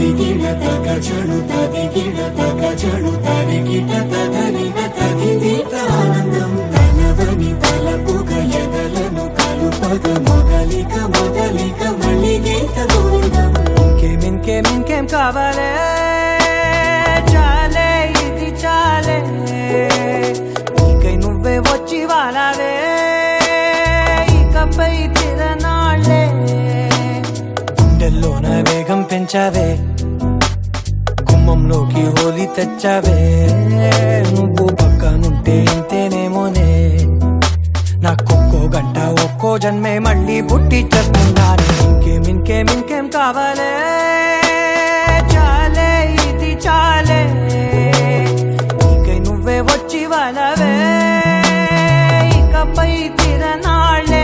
తగచడు తదిగిడ తగచడు తరిగిట తదరిన తదిదీత ఆనందం తనవని తలపుగ ఎదలను కలుపగ మొదలిక మొదలిక మళ్ళీ గీత గోవిందం. ఇంకేం కావాలే చాలే ఇది చాలే నీకై నువ్వే వచ్చి వాలావే ఇకపై తిరనాళ్ళే గుండెల్లోన వేగం పెంచావే గుమ్మంలోకి హోలీ తెచ్చావే నువ్వు పక్కనుంటే ఇంతేనేమోనే నాకొక్కో గంట ఒక్కో జన్మే మళ్ళీ పుట్టి చేస్తున్నాను. ఇంకేం కావాలే చాలే ఇది చాలే నీకై నువ్వే వచ్చి వాళ్ళవే ఇకపై తిరనాళ్ళే.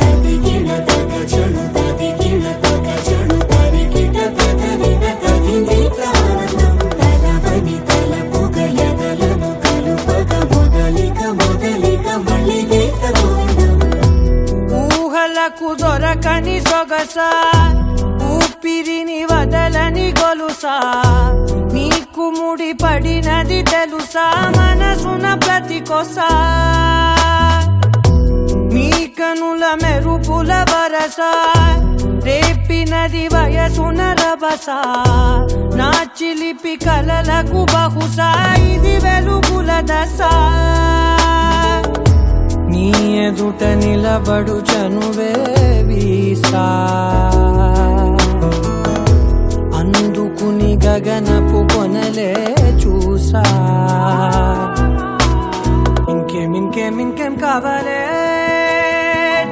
తదిగిడ తగచడు తదిగిడ తగచడు తరిగిట తదరిన తదిదీత ఆనందం తనవని తలపుగ ఎదలను కలుపగ మొదలిక మొదలిక మళ్ళీ గీత గోవిందం. ఊహలకు దొరకని సొగసా ఊపిరిని వదలని గొలుసా నీకు ముడి పడినది తెలుసా మనసున ప్రతి కొసా నీ కనుల మెరుపుల వరస రేపినది వయసున రభస నా చిలిపి కలలకు బహుశా ఇది వెలుగుల దశ నీ ఎదుట నిలబడు చనువే వీసా అందుకుని గగనపు కొనలే చూసా. ఇంకేం కావాలే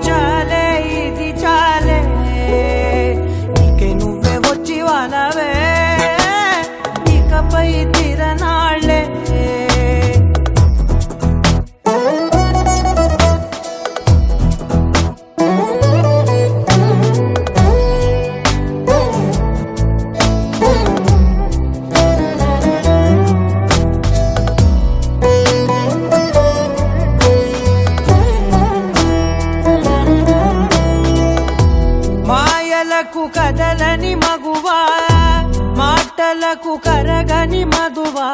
చాలే ఇది చాలే నీకై నువ్వే వచ్చి వాళ్ళవే ఇకపై తిరనాళ్ళే. మాయలకు కదలని మగువా మాటలకు కరగని మధువా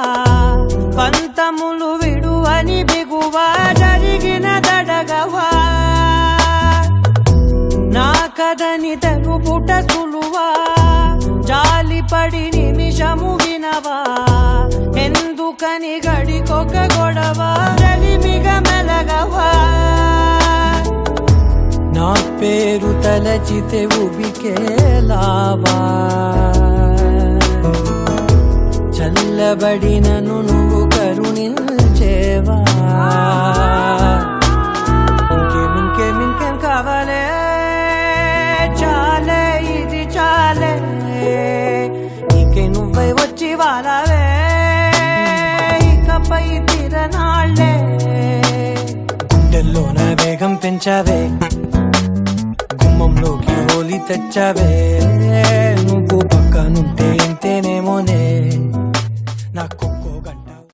పంతములు విడువని బిగువా జరిగిన దడగవా నా కదని తెలుపుట సులువా జాలిపడి నిమిషము వినవా ఎందుకని గడికొక గొడవ రలిమిగ మెలగవా నా పేరు తలచితే ఉబికేలావా చల్లబడినను నువ్వు కరుణించేవా. ఇంకేం కావాలే చాలే ఇది చాలే నీకై నువ్వై వచ్చి వాళ్ళవే ఇకపై తిరనాళ్ళే గుండెల్లోన వేగం పెంచావే గుమ్మంలోకి హోలీ తెచ్చావే నువ్వు పక్కనుంటే ఇంతేనే